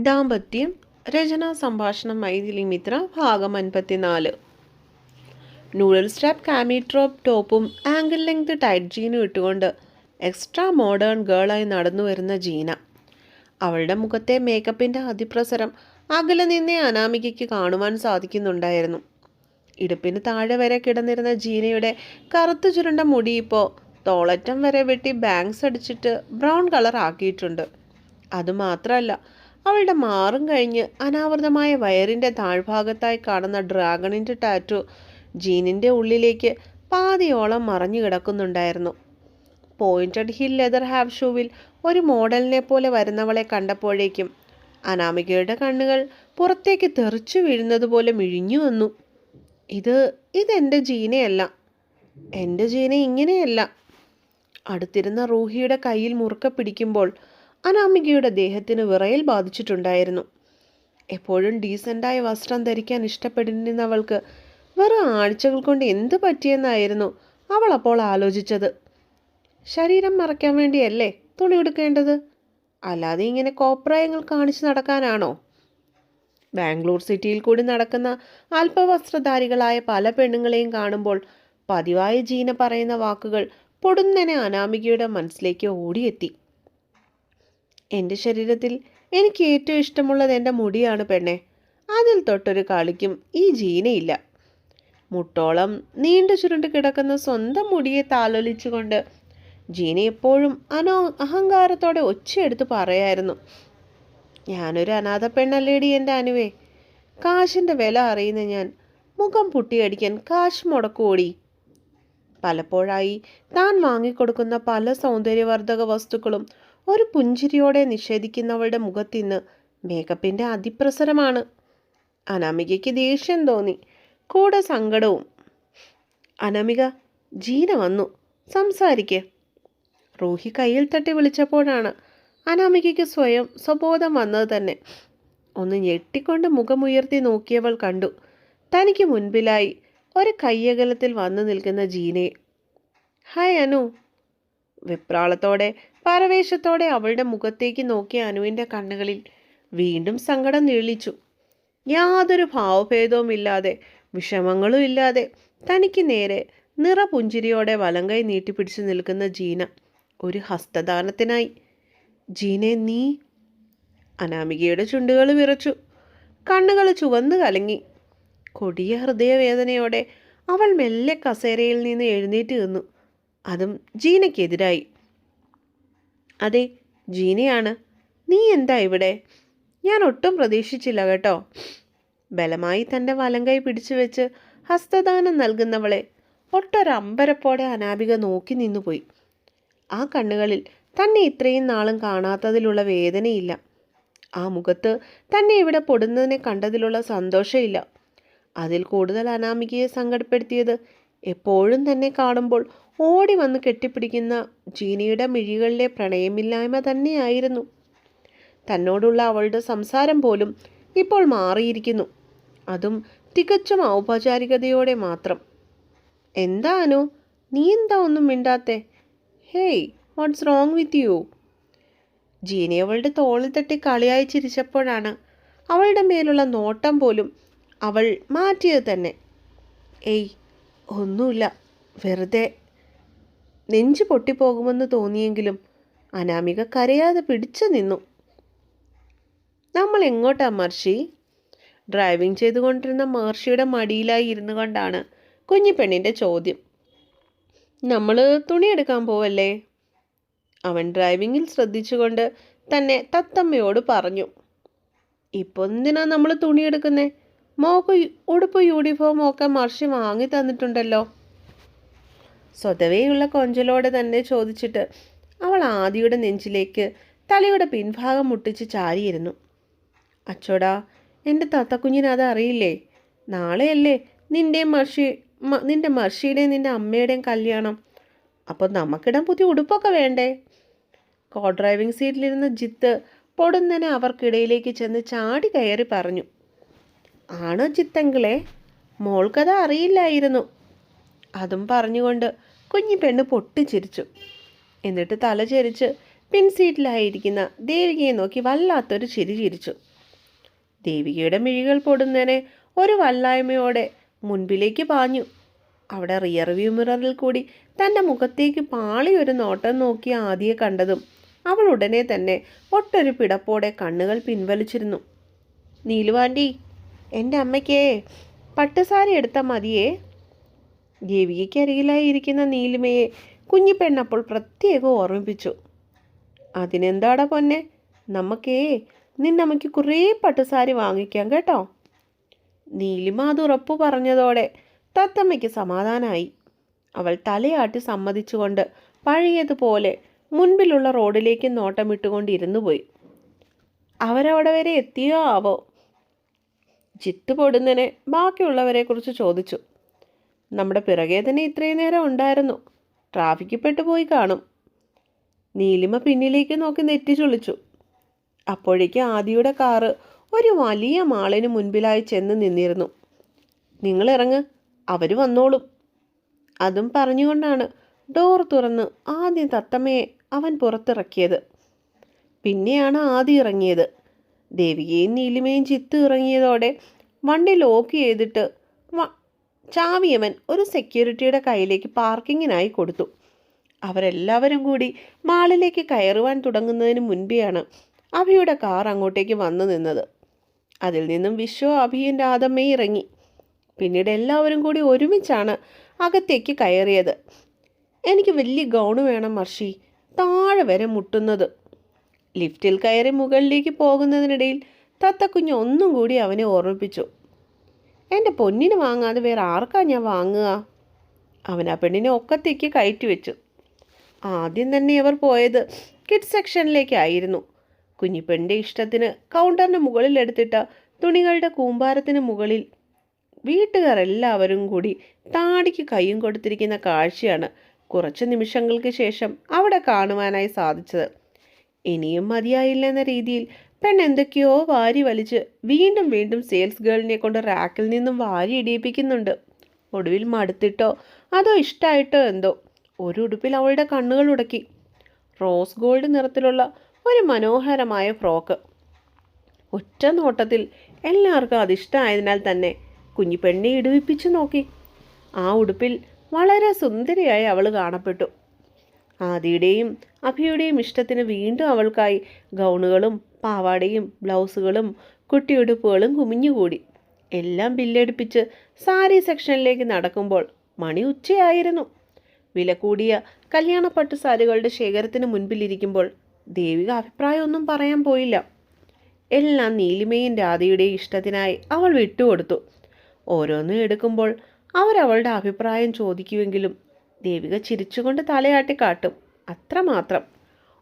ദാമ്പത്യം രചനാ സംഭാഷണം മൈഥിലി മിത്ര ഭാഗം 54. നൂഡിൽ സ്ട്രാപ്പ് കാമിട്രോപ്പ് ടോപ്പും ആംഗിൾ ലെങ്ത് ടൈറ്റ് ജീനും ഇട്ടുകൊണ്ട് എക്സ്ട്രാ മോഡേൺ ഗേളായി നടന്നു വരുന്ന ജീന. അവളുടെ മുഖത്തെ മേക്കപ്പിൻ്റെ അതിപ്രസരം അകലെ നിന്നേ അനാമികയ്ക്ക് കാണുവാൻ സാധിക്കുന്നുണ്ടായിരുന്നു. ഇടുപ്പിന് താഴെ വരെ കിടന്നിരുന്ന ജീനയുടെ കറുത്തു ചുരുണ്ട മുടി ഇപ്പോൾ തോളറ്റം വരെ വെട്ടി ബാങ്ക്സ് അടിച്ചിട്ട് ബ്രൗൺ കളർ ആക്കിയിട്ടുണ്ട്. അതുമാത്രമല്ല, അവളുടെ മാറും കഴിഞ്ഞ് അനാവൃതമായ വയറിൻ്റെ താഴ്ഭാഗത്തായി കാണുന്ന ഡ്രാഗണിൻ്റെ ടാറ്റു ജീനിൻ്റെ ഉള്ളിലേക്ക് പാതിയോളം മറഞ്ഞു കിടക്കുന്നുണ്ടായിരുന്നു. പോയിൻറ്റഡ് ഹിൽ ലെതർ ഹാഫ് ഷൂവിൽ ഒരു മോഡലിനെ പോലെ വരുന്നവളെ കണ്ടപ്പോഴേക്കും അനാമികയുടെ കണ്ണുകൾ പുറത്തേക്ക് തെറിച്ചു വീഴുന്നത് പോലെ മിഴിഞ്ഞു വന്നു. ഇതെൻ്റെ ജീനയല്ല, എൻ്റെ ജീന ഇങ്ങനെയല്ല. അടുത്തിരുന്ന റൂഹിയുടെ കയ്യിൽ മുറുക്കെ പിടിക്കുമ്പോൾ അനാമികയുടെ ദേഹത്തിന് വിറയൽ ബാധിച്ചിട്ടുണ്ടായിരുന്നു. എപ്പോഴും ഡീസൻ്റായ വസ്ത്രം ധരിക്കാൻ ഇഷ്ടപ്പെട്ടിരുന്നവൾക്ക് വെറും ആഴ്ചകൾ കൊണ്ട് എന്ത് പറ്റിയെന്നായിരുന്നു അവൾ അപ്പോൾ ആലോചിച്ചത്. ശരീരം മറയ്ക്കാൻ വേണ്ടിയല്ലേ തുണി ഉടുക്കേണ്ടത്, അല്ലാതെ ഇങ്ങനെ കോപ്രായങ്ങൾ കാണിച്ചു നടക്കാനാണോ? ബാംഗ്ലൂർ സിറ്റിയിൽ കൂടി നടക്കുന്ന അല്പവസ്ത്രധാരികളായ പല പെണ്ണുങ്ങളെയും കാണുമ്പോൾ പതിവായി ജീന പറയുന്ന വാക്കുകൾ പൊടുന്നനെ അനാമികയുടെ മനസ്സിലേക്ക് ഓടിയെത്തി. എൻ്റെ ശരീരത്തിൽ എനിക്ക് ഏറ്റവും ഇഷ്ടമുള്ളത് എൻ്റെ മുടിയാണ് പെണ്ണെ. അതിൽ തൊട്ടൊരു കളിക്കും ഈ ജീനയില്ല. മുട്ടോളം നീണ്ടു ചുരുണ്ട് കിടക്കുന്ന സ്വന്തം മുടിയെ താലോലിച്ചുകൊണ്ട് ജീന എപ്പോഴും അഹങ്കാരത്തോടെ ഒച്ചയെടുത്ത് പറയായിരുന്നു, ഞാനൊരു അനാഥ പെണ്ണല്ലേടി എൻ്റെ അനുവേ. കാശിൻ്റെ വില അറിയുന്ന ഞാൻ മുഖം പുട്ടിയടിക്കാൻ കാശ് മുടക്കുകൂടി. പലപ്പോഴായി താൻ വാങ്ങിക്കൊടുക്കുന്ന പല സൗന്ദര്യവർദ്ധക വസ്തുക്കളും ഒരു പുഞ്ചിരിയോടെ നിഷേധിക്കുന്നവളുടെ മുഖത്തിന്ന് മേക്കപ്പിൻ്റെ അതിപ്രസരമാണ്. അനാമികയ്ക്ക് ദേഷ്യം തോന്നി, കൂടെ സങ്കടവും. അനാമിക, ജീന വന്നു, സംസാരിക്ക്. റൂഹി കയ്യിൽ തട്ടി വിളിച്ചപ്പോഴാണ് അനാമികയ്ക്ക് സ്വബോധം വന്നത് തന്നെ. ഒന്ന് ഞെട്ടിക്കൊണ്ട് മുഖമുയർത്തി നോക്കിയവൾ കണ്ടു തനിക്ക് മുൻപിലായി ഒരു കയ്യകലത്തിൽ വന്നു നിൽക്കുന്ന ജീനയെ. ഹായ് അനു. വെപ്രാളത്തോടെ പരവേശത്തോടെ അവളുടെ മുഖത്തേക്ക് നോക്കിയ അനുവിൻ്റെ കണ്ണുകളിൽ വീണ്ടും സങ്കടം നീളിച്ചു. യാതൊരു ഭാവഭേദവുമില്ലാതെ വിഷമങ്ങളും ഇല്ലാതെ തനിക്ക് നേരെ നിറപുഞ്ചിരിയോടെ വലങ്കൈ നീട്ടിപ്പിടിച്ചു നിൽക്കുന്ന ജീന ഒരു ഹസ്തദാനത്തിനായി. ജീനെ നീ? അനാമികയുടെ ചുണ്ടുകൾ വിറച്ചു, കണ്ണുകൾ ചുവന്നു കലങ്ങി. കൊടിയ ഹൃദയവേദനയോടെ അവൾ മെല്ലെ കസേരയിൽ നിന്ന് എഴുന്നേറ്റ് നിന്നു, അതും ജീനയ്ക്കെതിരായി. അതെ, ജീനയാണ്. നീ എന്താ ഇവിടെ? ഞാൻ ഒട്ടും പ്രതീക്ഷിച്ചില്ല കേട്ടോ. ബലമായി തൻ്റെ വലങ്കൈ പിടിച്ചു വെച്ച് ഹസ്തദാനം നൽകുന്നവളെ ഒട്ടൊരമ്പരപ്പോടെ അനാമിക നോക്കി നിന്നുപോയി. ആ കണ്ണുകളിൽ തന്നെ ഇത്രയും നാളും കാണാത്തതിലുള്ള വേദനയില്ല. ആ മുഖത്ത് തന്നെ ഇവിടെ പൊടുന്നതിനെ കണ്ടതിലുള്ള സന്തോഷമില്ല. അതിൽ കൂടുതൽ അനാമികയെ സങ്കടപ്പെടുത്തിയത് എപ്പോഴും തന്നെ കാണുമ്പോൾ ഓടി വന്ന് കെട്ടിപ്പിടിക്കുന്ന ജീനയുടെ മിഴികളിലെ പ്രണയമില്ലായ്മ തന്നെയായിരുന്നു. തന്നോടുള്ള അവളുടെ സംസാരം പോലും ഇപ്പോൾ മാറിയിരിക്കുന്നു, അതും തികച്ചും ഔപചാരികതയോടെ മാത്രം. എന്താ അനു, നീ എന്താ ഒന്നും മിണ്ടാത്തെ? Hey, what's wrong with you? Jeena അവളുടെ തോളിൽ തട്ടി കളിയായി ചിരിച്ചപ്പോഴാണ് അവളുടെ മേലുള്ള നോട്ടം പോലും അവൾ മാറ്റിയത് തന്നെ. ഏയ്, ഒന്നുമില്ല, വെറുതെ. നെഞ്ചു പൊട്ടിപ്പോകുമെന്ന് തോന്നിയെങ്കിലും അനാമിക കരയാതെ പിടിച്ചു നിന്നു. നമ്മൾ എങ്ങോട്ടാ മഹർഷി? ഡ്രൈവിംഗ് ചെയ്തുകൊണ്ടിരുന്ന മഹർഷിയുടെ മടിയിലായി ഇരുന്നു കൊണ്ടാണ് കുഞ്ഞിപ്പെണ്ണിൻ്റെ ചോദ്യം. നമ്മൾ തുണിയെടുക്കാൻ പോവല്ലേ? അവൻ ഡ്രൈവിങ്ങിൽ ശ്രദ്ധിച്ചുകൊണ്ട് തന്നെ തത്തമ്മയോട് പറഞ്ഞു. ഇപ്പോൾ എന്തിനാ നമ്മൾ തുണിയെടുക്കുന്നേ? മോക്ക് ഉടുപ്പ് യൂണിഫോം ഒക്കെ മഹർഷി വാങ്ങി തന്നിട്ടുണ്ടല്ലോ. സ്വതവേയുള്ള കൊഞ്ചലോടെ തന്നെ ചോദിച്ചിട്ട് അവൾ ആദിയുടെ നെഞ്ചിലേക്ക് തലയുടെ പിൻഭാഗം മുട്ടിച്ച് ചാരിയിരുന്നു. അച്ചോടാ, എൻ്റെ തത്തക്കുഞ്ഞിന് അത് അറിയില്ലേ? നാളെയല്ലേ നിൻ്റെ മഹർഷിയുടെയും നിൻ്റെ അമ്മയുടെയും കല്യാണം. അപ്പോൾ നമുക്കിടാൻ പുതിയ ഉടുപ്പൊക്കെ വേണ്ടേ? കോ ഡ്രൈവിംഗ് സീറ്റിലിരുന്ന ജിത്ത് പൊടുന്നനെ അവർക്കിടയിലേക്ക് ചെന്ന് ചാടി കയറി പറഞ്ഞു. ആണോ ജിത്തെങ്കിലേ, മോൾക്കത് അറിയില്ലായിരുന്നു. അതും പറഞ്ഞുകൊണ്ട് കുഞ്ഞി പെണ്ണ് പൊട്ടിച്ചിരിച്ചു. എന്നിട്ട് തല ചെരിച്ച് പിൻസീറ്റിലായിരിക്കുന്ന ദേവികയെ നോക്കി വല്ലാത്തൊരു ചിരി ചിരിച്ചു. ദേവികയുടെ മിഴികൾ പൊടുന്നതിനെ ഒരു വല്ലായ്മയോടെ മുൻപിലേക്ക് പാഞ്ഞു. അവിടെ റിയർ വ്യൂ മിററിൽ കൂടി തൻ്റെ മുഖത്തേക്ക് പാളിയൊരു നോട്ടം നോക്കി ആദിയെ കണ്ടതും അവൾ ഉടനെ തന്നെ ഒട്ടൊരു പിടപ്പോടെ കണ്ണുകൾ പിൻവലിച്ചിരുന്നു. നീലുവാൻറ്റി, എൻ്റെ അമ്മയ്ക്കേ പട്ടുസാരി എടുത്താൽ മതിയേ. ദേവികയ്ക്ക് അരികിലായി ഇരിക്കുന്ന നീലിമയെ കുഞ്ഞിപ്പെണ്ണപ്പോൾ പ്രത്യേകം ഓർമ്മിപ്പിച്ചു. അതിനെന്താടാ പൊന്നെ, നമുക്കേ നിന്നമ്മയ്ക്ക് കുറേ പട്ടുസാരി വാങ്ങിക്കാം കേട്ടോ. നീലിമ അത് ഉറപ്പു പറഞ്ഞതോടെ തത്തമ്മയ്ക്ക് സമാധാനമായി. അവൾ തലയാട്ടി സമ്മതിച്ചുകൊണ്ട് പഴയതുപോലെ മുൻപിലുള്ള റോഡിലേക്ക് നോട്ടമിട്ടുകൊണ്ടിരുന്നു പോയി. അവരവിടെ വരെ എത്തിയോ ആവോ? ചിത്ത് പൊടുന്നതിനെ ബാക്കിയുള്ളവരെക്കുറിച്ച് ചോദിച്ചു. നമ്മുടെ പിറകെ തന്നെ ഇത്രയും നേരം ഉണ്ടായിരുന്നു, ട്രാഫിക്കിൽ പെട്ടുപോയി കാണും. നീലിമ പിന്നിലേക്ക് നോക്കി നെറ്റി ചുളിച്ചു. അപ്പോഴേക്ക് ആദിയുടെ കാറ് ഒരു വലിയ മാളിന് മുൻപിലായി ചെന്ന് നിന്നിരുന്നു. നിങ്ങൾ ഇറങ്ങ്, അവർ വന്നോളും. അതും പറഞ്ഞുകൊണ്ടാണ് ഡോർ തുറന്ന് ആദ്യം തത്തമ്മയെ അവൻ പുറത്തിറക്കിയത്. പിന്നെയാണ് ആദ്യം ഇറങ്ങിയത്. ദേവികയും നീലിമയും ചിത്ത് ഇറങ്ങിയതോടെ വണ്ടി ലോക്ക് ചെയ്തിട്ട് ചാവിയവൻ ഒരു സെക്യൂരിറ്റിയുടെ കയ്യിലേക്ക് പാർക്കിങ്ങിനായി കൊടുത്തു. അവരെല്ലാവരും കൂടി മാളിലേക്ക് കയറുവാൻ തുടങ്ങുന്നതിന് മുൻപെയാണ് അഭിയുടെ കാർ അങ്ങോട്ടേക്ക് വന്നു നിന്നത്. അതിൽ നിന്നും വിശ്വ, അഭിയും രാധമ്മയും ഇറങ്ങി. പിന്നീട് എല്ലാവരും കൂടി ഒരുമിച്ചാണ് അകത്തേക്ക് കയറിയത്. എനിക്ക് വലിയ ഗൗണ് വേണം മർഷി, താഴെ വരെ മുട്ടുന്നത്. ലിഫ്റ്റിൽ കയറി മുകളിലേക്ക് പോകുന്നതിനിടയിൽ തത്തക്കുഞ്ഞ് ഒന്നും കൂടി അവനെ ഓർമ്മിപ്പിച്ചു. എൻ്റെ പൊന്നിന് വാങ്ങാതെ വേറെ ആർക്കാ ഞാൻ വാങ്ങുക? അവൻ ആ പെണ്ണിനെ ഒക്കത്തേക്ക് കയറ്റി വെച്ചു. ആദ്യം തന്നെ അവർ പോയത് കിഡ്സ് സെക്ഷനിലേക്കായിരുന്നു. കുഞ്ഞിപ്പെണ്ണിൻ്റെ ഇഷ്ടത്തിന് കൗണ്ടറിന് മുകളിൽ എടുത്തിട്ട തുണികളുടെ കൂമ്പാരത്തിന് മുകളിൽ വീട്ടുകാർ എല്ലാവരും കൂടി താടിക്ക് കയ്യും കൊടുത്തിരിക്കുന്ന കാഴ്ചയാണ് കുറച്ച് നിമിഷങ്ങൾക്ക് ശേഷം അവിടെ കാണുവാനായി സാധിച്ചത്. ഇനിയും മതിയായില്ലെന്ന രീതിയിൽ പെണ്ണെന്തൊക്കെയോ വാരി വലിച്ച് വീണ്ടും വീണ്ടും സെയിൽസ് ഗേളിനെ കൊണ്ട് റാക്കിൽ നിന്നും വാരി ഇടിയിപ്പിക്കുന്നുണ്ട്. ഒടുവിൽ മടുത്തിട്ടോ അതോ ഇഷ്ടമായിട്ടോ എന്തോ ഒരു ഉടുപ്പിൽ അവളുടെ കണ്ണുകൾ ഉടക്കി. റോസ് ഗോൾഡ് നിറത്തിലുള്ള ഒരു മനോഹരമായ ഫ്രോക്ക്. ഒറ്റ നോട്ടത്തിൽ എല്ലാവർക്കും അതിഷ്ടമായതിനാൽ തന്നെ കുഞ്ഞിപ്പെണ്ണെ ഇടുവിപ്പിച്ചു നോക്കി. ആ ഉടുപ്പിൽ വളരെ സുന്ദരിയായി അവൾ കാണപ്പെട്ടു. ആദിയുടെയും അഭിയുടെയും ഇഷ്ടത്തിന് വീണ്ടും അവൾക്കായി ഗൗണുകളും പാവാടയും ബ്ലൗസുകളും കുട്ടിയുടുപ്പുകളും കുമിഞ്ഞുകൂടി. എല്ലാം ബില്ലടിപ്പിച്ച് സാരി സെക്ഷനിലേക്ക് നടക്കുമ്പോൾ മണി ഉച്ചയായിരുന്നു. വില കൂടിയ കല്യാണപ്പട്ടു സാരികളുടെ ശേഖരത്തിന് മുൻപിലിരിക്കുമ്പോൾ ദേവിക അഭിപ്രായമൊന്നും പറയാൻ പോയില്ല. എല്ലാം നീലിമയും രാധയുടെയും ഇഷ്ടത്തിനായി അവൾ വിട്ടുകൊടുത്തു. ഓരോന്നും എടുക്കുമ്പോൾ അവരവളുടെ അഭിപ്രായം ചോദിക്കുമെങ്കിലും ദേവിക ചിരിച്ചുകൊണ്ട് തലയാട്ടി കാട്ടും, അത്രമാത്രം.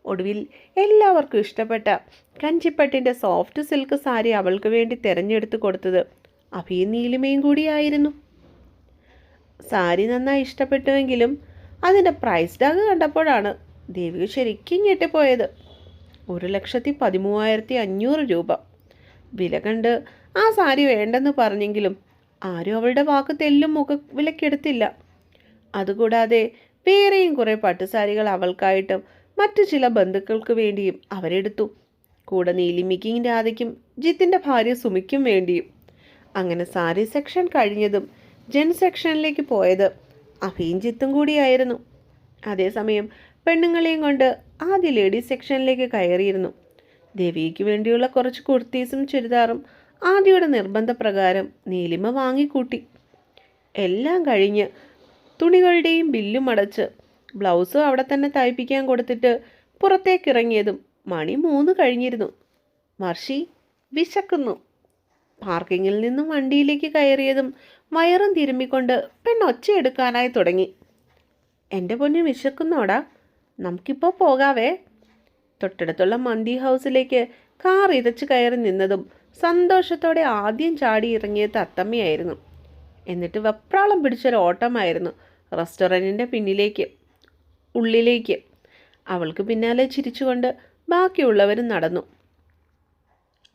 ഒടുവിൽ എല്ലാവർക്കും ഇഷ്ടപ്പെട്ട കഞ്ചിപ്പട്ടിൻ്റെ സോഫ്റ്റ് സിൽക്ക് സാരി അവൾക്ക് വേണ്ടി തിരഞ്ഞെടുത്ത് കൊടുത്തത് അഭിയും നീലിമയും കൂടിയായിരുന്നു. സാരി നന്നായി ഇഷ്ടപ്പെട്ടുവെങ്കിലും അതിൻ്റെ പ്രൈസ് ടാഗ് കണ്ടപ്പോഴാണ് ദേവിക ശരിക്കും ഞെട്ടിപ്പോയത്. 1,13,500 രൂപ വില കണ്ട് ആ സാരി വേണ്ടെന്ന് പറഞ്ഞെങ്കിലും ആരും അവളുടെ വാക്ക് തെല്ലും വിലക്കെടുത്തില്ല. അതുകൂടാതെ വേറെയും കുറേ പട്ടുസാരികൾ അവൾക്കായിട്ടും മറ്റു ചില ബന്ധുക്കൾക്ക് വേണ്ടിയും അവരെടുത്തു. കൂടെ നീലിമിക്കും രാധയ്ക്കും ജിത്തിൻ്റെ ഭാര്യ സുമിക്കും വേണ്ടിയും. അങ്ങനെ സാരി സെക്ഷൻ കഴിഞ്ഞതും ജെൻ സെക്ഷനിലേക്ക് പോയത് അഭിയും ജിത്തും കൂടിയായിരുന്നു. അതേസമയം പെണ്ണുങ്ങളെയും കൊണ്ട് ആദ്യ ലേഡീസ് സെക്ഷനിലേക്ക് കയറിയിരുന്നു. ദേവിക്ക് വേണ്ടിയുള്ള കുറച്ച് കുർത്തീസും ചുരിദാറും ആദിയുടെ നിർബന്ധപ്രകാരം നീലിമ വാങ്ങിക്കൂട്ടി. എല്ലാം കഴിഞ്ഞ് തുണികളുടെയും ബില്ലും അടച്ച് ബ്ലൗസ് അവിടെ തന്നെ തയ്പ്പിക്കാൻ കൊടുത്തിട്ട് പുറത്തേക്കിറങ്ങിയതും മണി 3 കഴിഞ്ഞിരുന്നു. മർഷി, വിശക്കുന്നു. പാർക്കിങ്ങിൽ നിന്നും വണ്ടിയിലേക്ക് കയറിയതും വയറും തിരുമ്മിക്കൊണ്ട് പെണ്ണൊച്ചയെടുക്കാനായി തുടങ്ങി. എൻ്റെ പൊന്നു വിശക്കുന്നോടാ, നമുക്കിപ്പോൾ പോകാവേ. തൊട്ടടുത്തുള്ള മന്തി ഹൗസിലേക്ക് കാർ ഇരച്ച് കയറി നിന്നതും സന്തോഷത്തോടെ ആദ്യം ചാടി ഇറങ്ങിയ തത്തമ്മയായിരുന്നു. എന്നിട്ട് വെപ്രാളം പിടിച്ചൊരു ഓട്ടമായിരുന്നു റെസ്റ്റോറൻറ്റിൻ്റെ ഉള്ളിലേക്ക്. അവൾക്ക് പിന്നാലെ ചിരിച്ചുകൊണ്ട് ബാക്കിയുള്ളവരും നടന്നു.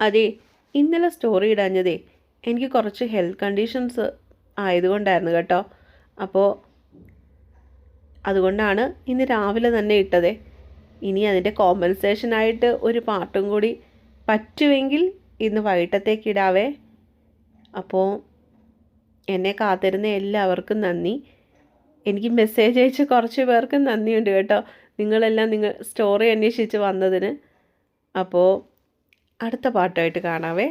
അതെ, ഇന്നലെ സ്റ്റോറി ഇടാഞ്ഞതേ എനിക്ക് കുറച്ച് ഹെൽത്ത് കണ്ടീഷൻസ് ആയതുകൊണ്ടായിരുന്നു കേട്ടോ. അപ്പോൾ അതുകൊണ്ടാണ് ഇന്ന് രാവിലെ തന്നെ ഇട്ടതേ. ഇനി അതിൻ്റെ കോമ്പൻസേഷനായിട്ട് ഒരു പാട്ടും കൂടി പറ്റുമെങ്കിൽ ഇന്ന് വൈകിട്ടത്തേക്ക് ഇടാവേ. അപ്പോൾ എന്നെ കാത്തിരുന്ന എല്ലാവർക്കും നന്ദി. എനിക്ക് മെസ്സേജ് അയച്ച കുറച്ച് പേർക്കും നന്ദിയുണ്ട് കേട്ടോ, നിങ്ങളെല്ലാം നിങ്ങൾ സ്റ്റോറി അന്വേഷിച്ച് വന്നതിന്. അപ്പോൾ അടുത്ത പാട്ടായിട്ട് കാണാവേ.